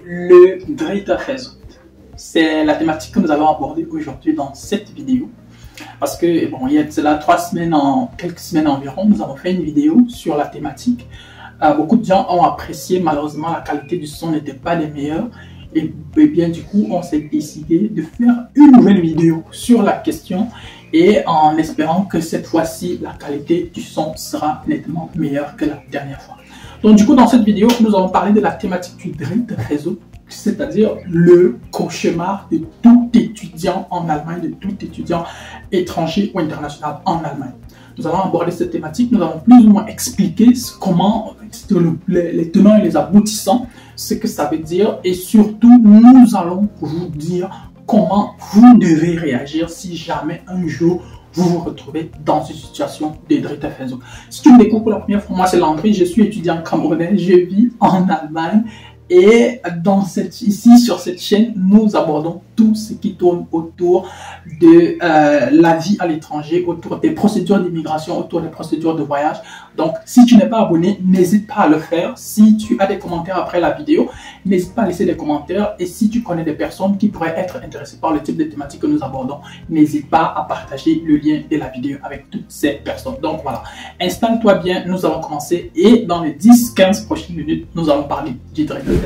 le Data Result. C'est la thématique que nous allons aborder aujourd'hui dans cette vidéo. Parce que, bon, il y a cela quelques semaines environ, nous avons fait une vidéo sur la thématique. Beaucoup de gens ont apprécié, malheureusement, la qualité du son n'était pas les meilleures. Et bien, du coup, on s'est décidé de faire une nouvelle vidéo sur la question et en espérant que cette fois-ci, la qualité du son sera nettement meilleure que la dernière fois. Donc, du coup, dans cette vidéo, nous allons parler de la thématique du Data Result, c'est-à-dire le cauchemar de tout étudiant en Allemagne, de tout étudiant étranger ou international en Allemagne. Nous allons aborder cette thématique, nous allons plus ou moins expliquer comment, les tenants et les aboutissants, ce que ça veut dire, et surtout, nous allons vous dire comment vous devez réagir si jamais un jour vous vous retrouvez dans une situation de Data Result. Si tu me découvres pour la première fois, moi c'est Landry, je suis étudiant camerounais, je vis en Allemagne. Et ici, sur cette chaîne, nous abordons tout ce qui tourne autour de la vie à l'étranger, autour des procédures d'immigration, autour des procédures de voyage. Donc, si tu n'es pas abonné, n'hésite pas à le faire. Si tu as des commentaires après la vidéo, n'hésite pas à laisser des commentaires. Et si tu connais des personnes qui pourraient être intéressées par le type de thématique que nous abordons, n'hésite pas à partager le lien de la vidéo avec toutes ces personnes. Donc voilà, installe-toi bien, nous allons commencer. Et dans les 10-15 prochaines minutes, nous allons parler du Data Result.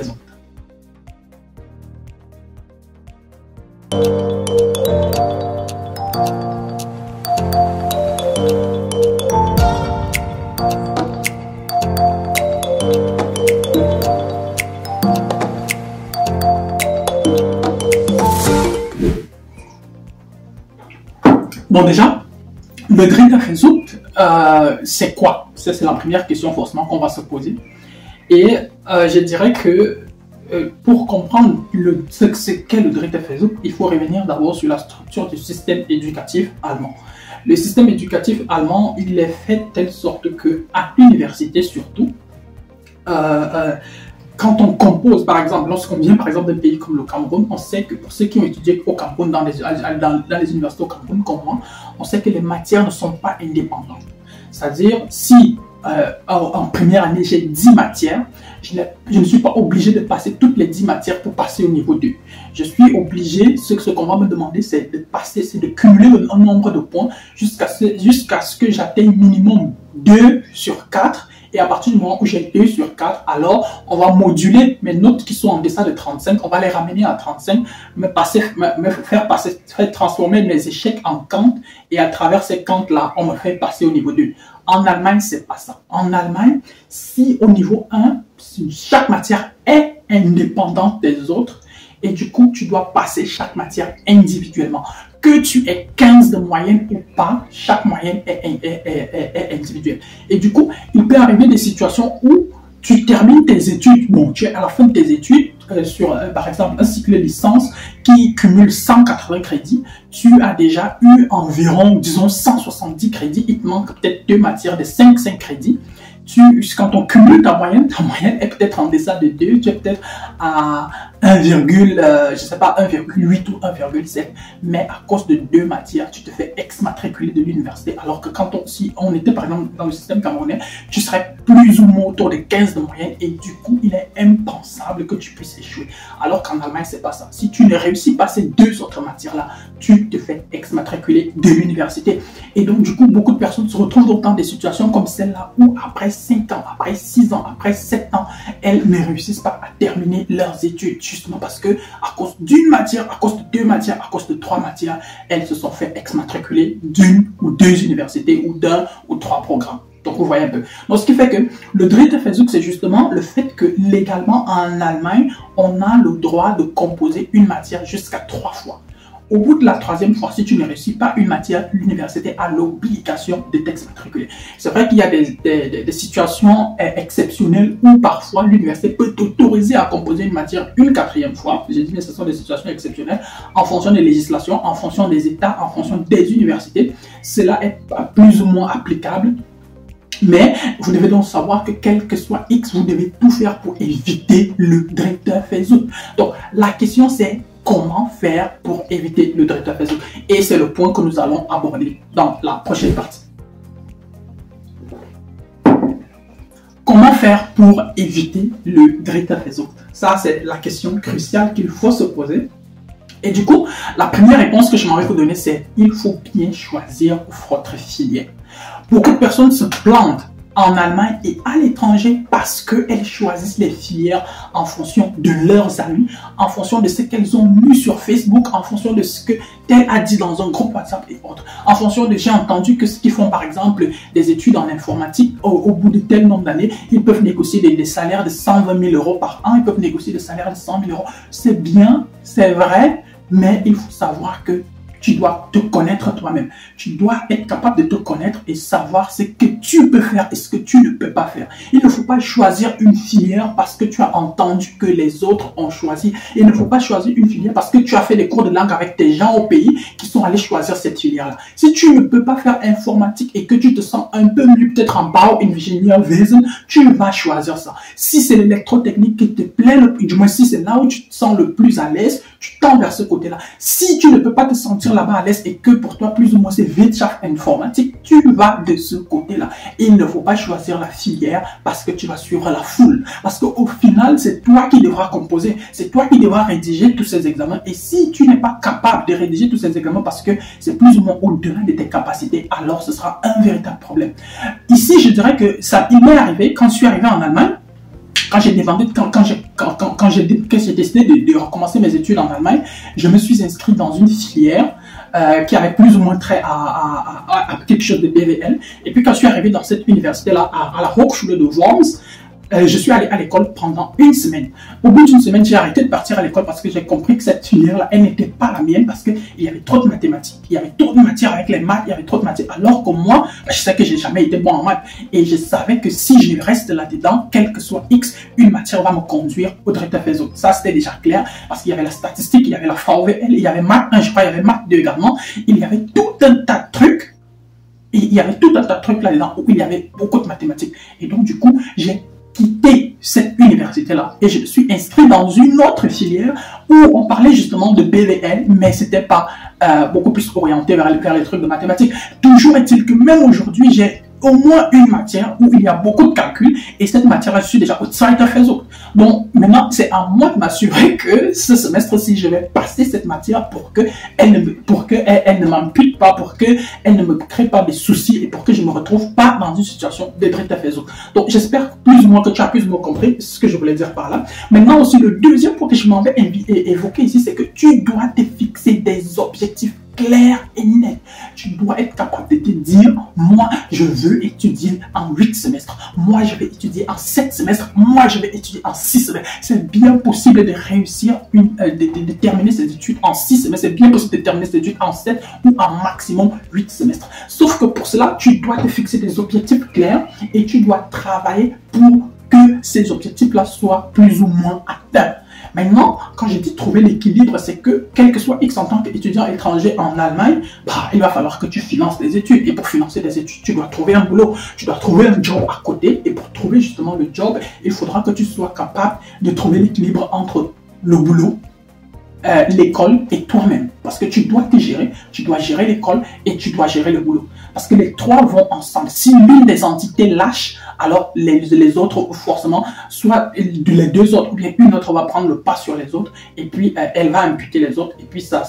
Bon, déjà, le Data Result, c'est quoi? C'est la première question forcément qu'on va se poser. Et je dirais que pour comprendre ce qu'est le Data Result, il faut revenir d'abord sur la structure du système éducatif allemand. Le système éducatif allemand, il est fait de telle sorte que, à l'université surtout, quand on compose, par exemple, lorsqu'on vient par exemple d'un pays comme le Cameroun, on sait que pour ceux qui ont étudié au Cameroun, dans les universités au Cameroun comme moi, on sait que les matières ne sont pas indépendantes. C'est-à-dire, si en première année j'ai 10 matières, je ne suis pas obligé de passer toutes les 10 matières pour passer au niveau 2. Je suis obligé, ce qu'on va me demander, c'est de cumuler un nombre de points jusqu'à ce que j'atteigne minimum 2 sur 4. Et à partir du moment où j'ai 2 sur 4, alors on va moduler mes notes qui sont en deçà de 35, on va les ramener à 35, faire transformer mes échecs en quinte, et à travers ces quintes-là, on me fait passer au niveau 2. En Allemagne, c'est pas ça. En Allemagne, si au niveau 1, chaque matière est indépendante des autres, et du coup, tu dois passer chaque matière individuellement. Que tu aies 15 de moyenne ou pas, chaque moyenne est individuelle. Et du coup, il peut arriver des situations où tu termines tes études, bon, tu es à la fin de tes études, sur par exemple un cycle de licence qui cumule 180 crédits, tu as déjà eu environ, disons, 170 crédits, il te manque peut-être 2 matières de 5 crédits. Quand on cumule ta moyenne est peut-être en deçà de 2, tu es peut-être à 1,8 ou 1,7, mais à cause de 2 matières, tu te fais exmatriculer de l'université, alors que si on était par exemple dans le système camerounais, tu serais plus ou moins autour de 15 de moyenne, et du coup, il est impensable que tu puisses échouer. Alors qu'en Allemagne, c'est pas ça. Si tu ne réussis pas ces 2 autres matières-là, tu te fais exmatriculer de l'université. Et donc, du coup, beaucoup de personnes se retrouvent dans des situations comme celle-là où après 5 ans, après 6 ans, après 7 ans, elles ne réussissent pas à terminer leurs études, justement parce que à cause d'une matière, à cause de 2 matières, à cause de 3 matières, elles se sont fait exmatriculer d'1 ou 2 universités ou d'1 ou 3 programmes. Donc vous voyez un peu. Donc ce qui fait que le Data Result, c'est justement le fait que légalement en Allemagne, on a le droit de composer une matière jusqu'à 3 fois. Au bout de la 3e fois, si tu ne réussis pas une matière, l'université a l'obligation de t'exmatriculer. C'est vrai qu'il y a des situations exceptionnelles où parfois l'université peut t'autoriser à composer une matière une 4e fois. J'ai dit que ce sont des situations exceptionnelles en fonction des législations, en fonction des États, en fonction des universités. Cela est plus ou moins applicable. Mais vous devez donc savoir que quel que soit X, vous devez tout faire pour éviter le Data Result. Donc la question c'est: comment faire pour éviter le Data Result? Et c'est le point que nous allons aborder dans la prochaine partie. Comment faire pour éviter le Drittafessucht? Ça, c'est la question cruciale qu'il faut se poser. Et du coup, la première réponse que je m'aimerais vous donner, c'est il faut bien choisir votre filière. Beaucoup de personnes se plantent en Allemagne et à l'étranger parce qu'elles choisissent les filières en fonction de leurs amis, en fonction de ce qu'elles ont lu sur Facebook, en fonction de ce que tel a dit dans un groupe WhatsApp et autres, en fonction de j'ai entendu que ceux qui font par exemple des études en informatique, au bout de tel nombre d'années, ils peuvent négocier des salaires de 120 000 euros par an, ils peuvent négocier des salaires de 100 000 euros. C'est bien, c'est vrai, mais il faut savoir que tu dois te connaître toi-même. Tu dois être capable de te connaître et savoir ce que tu peux faire et ce que tu ne peux pas faire. Il ne faut pas choisir une filière parce que tu as entendu que les autres ont choisi. Il ne faut pas choisir une filière parce que tu as fait des cours de langue avec tes gens au pays qui sont allés choisir cette filière-là. Si tu ne peux pas faire informatique et que tu te sens un peu mieux peut-être en Bauingenieurwesen, tu vas choisir ça. Si c'est l'électrotechnique qui te plaît, du moins si c'est là où tu te sens le plus à l'aise, tu tends vers ce côté-là. Si tu ne peux pas te sentir là-bas à l'aise et que pour toi plus ou moins c'est Wirtschaft informatique, tu vas de ce côté-là. Il ne faut pas choisir la filière parce que tu vas suivre la foule. Parce qu'au final, c'est toi qui devras composer, c'est toi qui devras rédiger tous ces examens. Et si tu n'es pas capable de rédiger tous ces examens parce que c'est plus ou moins au-delà de tes capacités, alors ce sera un véritable problème. Ici, je dirais que ça, il m'est arrivé quand je suis arrivé en Allemagne. Quand j'ai décidé de recommencer mes études en Allemagne, je me suis inscrit dans une filière qui avait plus ou moins trait à quelque chose de BWL. Et puis quand je suis arrivé dans cette université-là, à la Hochschule de Worms, je suis allé à l'école pendant une semaine. Au bout d'une semaine, j'ai arrêté de partir à l'école parce que j'ai compris que cette filière-là, elle n'était pas la mienne parce qu'il y avait trop de mathématiques. Il y avait trop de matières avec les maths, il y avait trop de matières. Alors que moi, je sais que j'ai jamais été bon en maths. Et je savais que si je reste là-dedans, quel que soit X, une matière va me conduire au Drittafessucht. Ça, c'était déjà clair parce qu'il y avait la statistique, il y avait la VWL, il y avait maths 1, je crois, il y avait maths 2 également. Il y avait tout un tas de trucs. Et il y avait tout un tas de trucs là-dedans où il y avait beaucoup de mathématiques. Et donc, du coup, j'ai quitté cette université-là et je me suis inscrit dans une autre filière où on parlait justement de BWL, mais c'était pas beaucoup plus orienté vers les trucs de mathématiques. Toujours est-il que même aujourd'hui, j'ai au moins une matière où il y a beaucoup de calculs et cette matière, je suis déjà au Drittafessucht. Donc maintenant, c'est à moi de m'assurer que ce semestre-ci, je vais passer cette matière pour que elle ne m'ampute pas, pour que elle ne me crée pas des soucis et pour que je ne me retrouve pas dans une situation de Drittafessucht. Donc j'espère plus ou moins que tu as plus ou moins compris ce que je voulais dire par là. Maintenant aussi, le deuxième point que je m'en vais évoquer ici, c'est que tu dois te fixer des objectifs clair et net. Tu dois être capable de te dire, moi, je veux étudier en 8 semestres. Moi, je vais étudier en 7 semestres. Moi, je vais étudier en 6 semestres. C'est bien possible de réussir, de terminer ses études en 6 semestres. C'est bien possible de terminer ses études en 7 ou en maximum 8 semestres. Sauf que pour cela, tu dois te fixer des objectifs clairs et tu dois travailler pour que ces objectifs-là soient plus ou moins atteints. Maintenant, quand je dis trouver l'équilibre, c'est que, quel que soit X en tant qu'étudiant étranger en Allemagne, il va falloir que tu finances des études. Et pour financer des études, tu dois trouver un boulot, tu dois trouver un job à côté. Et pour trouver justement le job, il faudra que tu sois capable de trouver l'équilibre entre le boulot, l'école et toi-même. Parce que tu dois te gérer, tu dois gérer l'école et tu dois gérer le boulot. Parce que les trois vont ensemble. Si l'une des entités lâche, alors les autres, forcément, soit les deux autres ou bien une autre va prendre le pas sur les autres et puis elle va imputer les autres et puis ça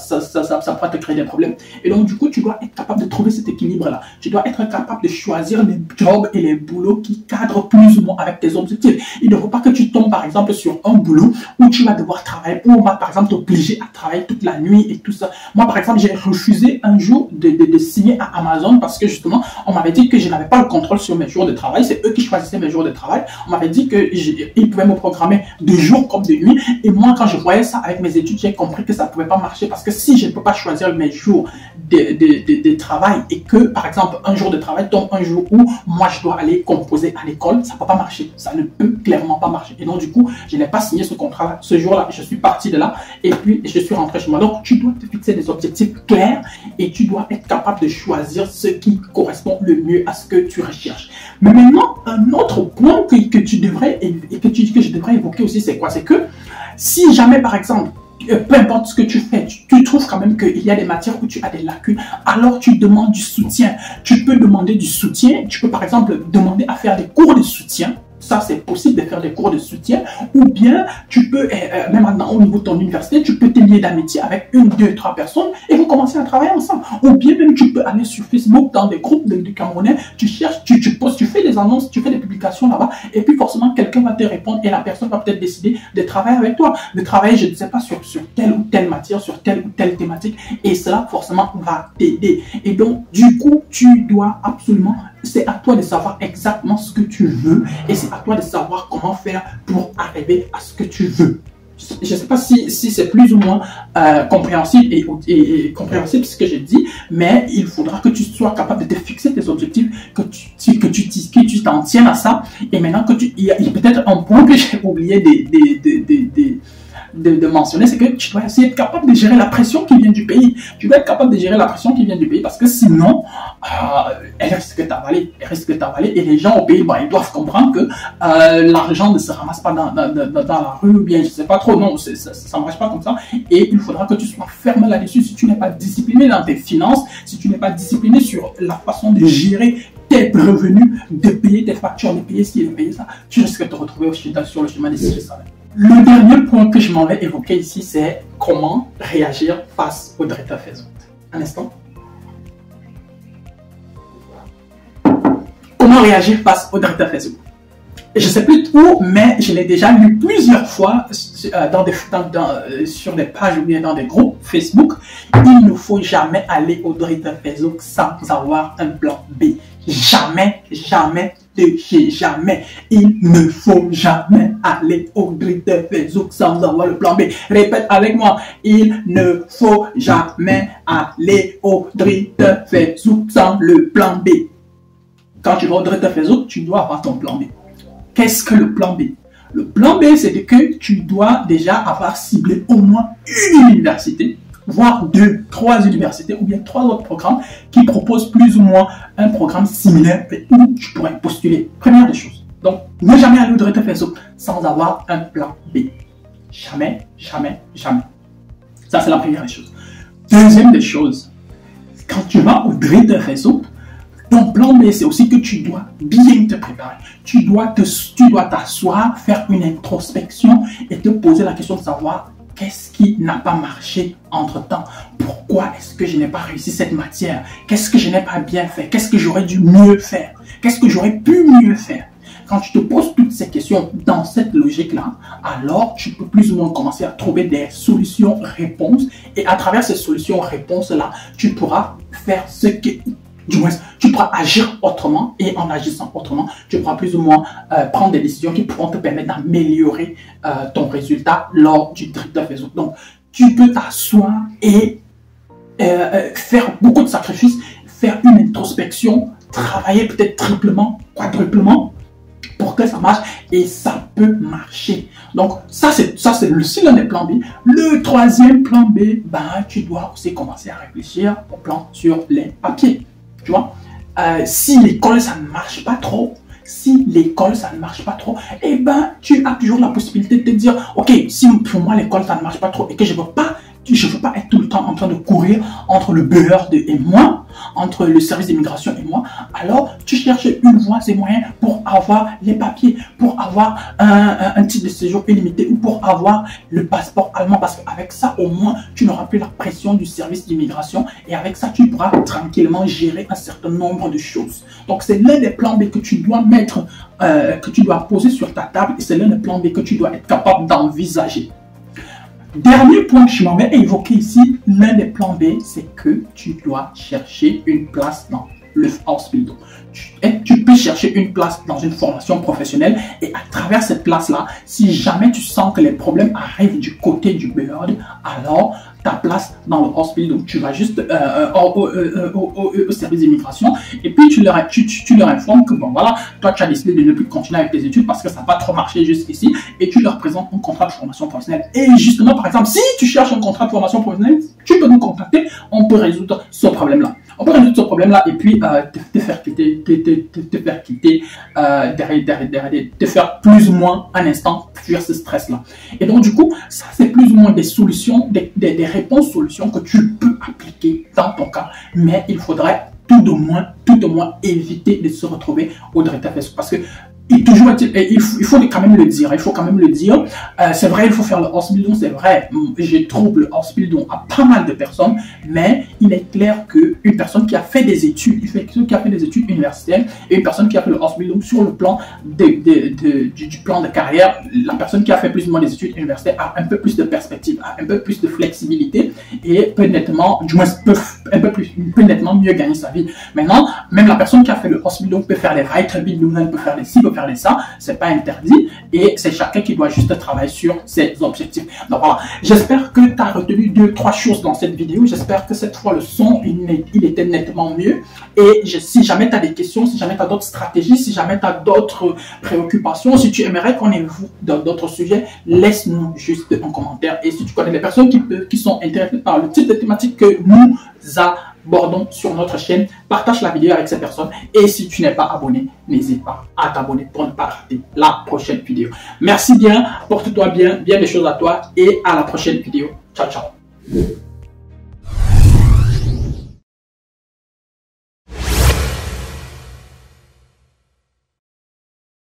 pourra te créer des problèmes. Et donc, du coup, tu dois être capable de trouver cet équilibre-là. Tu dois être capable de choisir les jobs et les boulots qui cadrent plus ou moins avec tes objectifs. Il ne faut pas que tu tombes, par exemple, sur un boulot où tu vas devoir travailler, où on va, par exemple, t'obliger à travailler toute la nuit et tout ça. Moi, par exemple, j'ai refusé un jour de signer à Amazon parce que justement, on m'avait dit que je n'avais pas le contrôle sur mes jours de travail. C'est eux qui choisissaient mes jours de travail. On m'avait dit qu'ils pouvaient me programmer de jour comme de nuit. Et moi, quand je voyais ça avec mes études, j'ai compris que ça ne pouvait pas marcher parce que si je ne peux pas choisir mes jours de travail et que, par exemple, un jour de travail tombe un jour où moi, je dois aller composer à l'école, ça ne peut pas marcher. Ça ne peut clairement pas marcher. Et donc, du coup, je n'ai pas signé ce contrat-là. Ce jour-là, je suis parti de là et puis je suis rentré chez moi. Donc, tu dois te fixer des objectifs clairs et tu dois être capable de choisir ce qui correspond le mieux à ce que tu recherches. Mais maintenant, un autre point que je devrais évoquer aussi, c'est quoi? C'est que si jamais, par exemple, peu importe ce que tu fais, tu trouves quand même qu'il y a des matières où tu as des lacunes, alors tu demandes du soutien. Tu peux demander du soutien. Tu peux, par exemple, demander à faire des cours de soutien. ça c'est possible de faire des cours de soutien, ou bien tu peux, même maintenant au niveau de ton université, tu peux te lier d'amitié avec une, deux, trois personnes et vous commencez à travailler ensemble. Ou bien même tu peux aller sur Facebook dans des groupes de Camerounais, tu cherches, tu postes, tu fais des annonces, tu fais des publications là-bas, et puis forcément quelqu'un va te répondre et la personne va peut-être décider de travailler avec toi, de travailler, je ne sais pas, sur telle ou telle matière, sur telle ou telle thématique, et cela forcément va t'aider. Et donc du coup, tu dois absolument, c'est à toi de savoir exactement ce que tu veux et c'est à toi de savoir comment faire pour arriver à ce que tu veux. Je ne sais pas si c'est plus ou moins compréhensible et compréhensible ce que j'ai dit, mais il faudra que tu sois capable de te fixer tes objectifs, que tu t'en tiennes à ça. Et maintenant que il y a peut-être un point que j'ai oublié de mentionner, c'est que tu dois essayer d'être capable de gérer la pression qui vient du pays. Tu dois être capable de gérer la pression qui vient du pays parce que sinon, elle risque d'avaler. Elle risque d'avaler et les gens au pays, ils doivent comprendre que l'argent ne se ramasse pas dans la rue ou bien je ne sais pas trop. Non, ça ne marche pas comme ça. Et il faudra que tu sois ferme là-dessus. Si tu n'es pas discipliné dans tes finances, si tu n'es pas discipliné sur la façon de gérer tes revenus, de payer tes factures, de payer ce qui est de payer ça, tu risques de te retrouver sur le chemin des salaires. Le dernier point que je m'en vais évoquer ici, c'est comment réagir face au Drita Facebook. Un instant. Comment réagir face au Drita Facebook? Je ne sais plus trop, mais je l'ai déjà lu plusieurs fois sur des pages ou bien dans des groupes Facebook. Il ne faut jamais aller au Drita Facebook sans avoir un plan B. Jamais, jamais, jamais. Il ne faut jamais aller au Drita Facebook sans avoir le plan B. Répète avec moi. Il ne faut jamais aller au Drita Facebook sans le plan B. Quand tu vas au Drita Facebook, tu dois avoir ton plan B. Qu'est-ce que le plan B? Le plan B, c'est que tu dois déjà avoir ciblé au moins une université, voire 2, 3 universités ou bien 3 autres programmes qui proposent plus ou moins un programme similaire où tu pourrais postuler. Première des choses. Donc, ne jamais aller au Drita Facebook sans avoir un plan B. Jamais, jamais, jamais. Ça, c'est la première des choses. Deuxième des choses, quand tu vas au Drita Facebook, ton plan B, c'est aussi que tu dois bien te préparer. Tu dois t'asseoir, faire une introspection et te poser la question de savoir qu'est-ce qui n'a pas marché entre-temps. Pourquoi est-ce que je n'ai pas réussi cette matière? Qu'est-ce que je n'ai pas bien fait? Qu'est-ce que j'aurais dû mieux faire? Qu'est-ce que j'aurais pu mieux faire? Quand tu te poses toutes ces questions dans cette logique-là, alors tu peux plus ou moins commencer à trouver des solutions-réponses. Et à travers ces solutions-réponses-là, tu pourras faire ce que... Du moins, tu pourras agir autrement et en agissant autrement, tu pourras plus ou moins prendre des décisions qui pourront te permettre d'améliorer ton résultat lors du Drita Facebook. Donc, tu peux t'asseoir et faire beaucoup de sacrifices, faire une introspection, travailler peut-être triplement, quadruplement pour que ça marche et ça peut marcher. Donc, ça c'est aussi l'un des plans B. Le troisième plan B, tu dois aussi commencer à réfléchir au plan sur les papiers. Tu vois, si l'école ça ne marche pas trop, eh ben tu as toujours la possibilité de te dire, ok, si pour moi l'école ça ne marche pas trop et que je veux pas être tout le temps en train de courir entre le beurre et moi, entre le service d'immigration et moi, alors tu cherches une voie et moyens pour avoir les papiers, pour avoir un titre de séjour illimité ou pour avoir le passeport allemand, parce qu'avec ça au moins tu n'auras plus la pression du service d'immigration et avec ça tu pourras tranquillement gérer un certain nombre de choses. Donc c'est l'un des plans B que tu dois mettre, que tu dois poser sur ta table et c'est l'un des plans B que tu dois être capable d'envisager. Dernier point que je m'en vais évoquer ici, l'un des plans B, c'est que tu dois chercher une place dans le Ausbildung. Tu peux chercher une place dans une formation professionnelle et à travers cette place-là, si jamais tu sens que les problèmes arrivent du côté du Behörde, alors ta place dans le Ausbildung, tu vas juste au service d'immigration et puis tu leur informes que bon voilà, toi tu as décidé de ne plus continuer avec tes études parce que ça n'a pas trop marché jusqu'ici et tu leur présentes un contrat de formation professionnelle. Et justement, par exemple, si tu cherches un contrat de formation professionnelle, tu peux nous contacter, on peut résoudre ce problème-là. On peut résoudre ce problème-là et puis te faire quitter, te faire plus ou moins un instant fuir ce stress-là. Et donc du coup, ça c'est plus ou moins des solutions, des réponses-solutions que tu peux appliquer dans ton cas, mais il faudrait tout au moins éviter de se retrouver au Drita Facebook parce que Et toujours, il faut quand même le dire. Il faut quand même le dire. C'est vrai, il faut faire le Ausbildung. C'est vrai, je trouve le Ausbildung à pas mal de personnes, mais il est clair qu'une personne qui a fait des études, qui a fait des études universitaires, et une personne qui a fait le Ausbildung sur le plan du plan de carrière, la personne qui a fait plus ou moins des études universitaires a un peu plus de perspective, a un peu plus de flexibilité et peut nettement, du moins peut nettement mieux gagner sa vie. Maintenant, même la personne qui a fait le Ausbildung peut faire les Weiterbildungen, peut faire les ci, peut faire les ça, c'est pas interdit et c'est chacun qui doit juste travailler sur ses objectifs. Donc voilà, j'espère que tu as retenu 2-3 choses dans cette vidéo. J'espère que cette fois le son il était nettement mieux. Et si jamais tu as des questions, si jamais tu as d'autres stratégies, si jamais tu as d'autres préoccupations, si tu aimerais qu'on évoque dans d'autres sujets, laisse-nous juste un commentaire. Et si tu connais des personnes qui sont intéressées par le type de thématique que nous abordons sur notre chaîne, partage la vidéo avec ces personnes. Et si tu n'es pas abonné, n'hésite pas à t'abonner pour ne pas rater la prochaine vidéo. Merci bien, porte-toi bien, bien des choses à toi et à la prochaine vidéo. Ciao, ciao.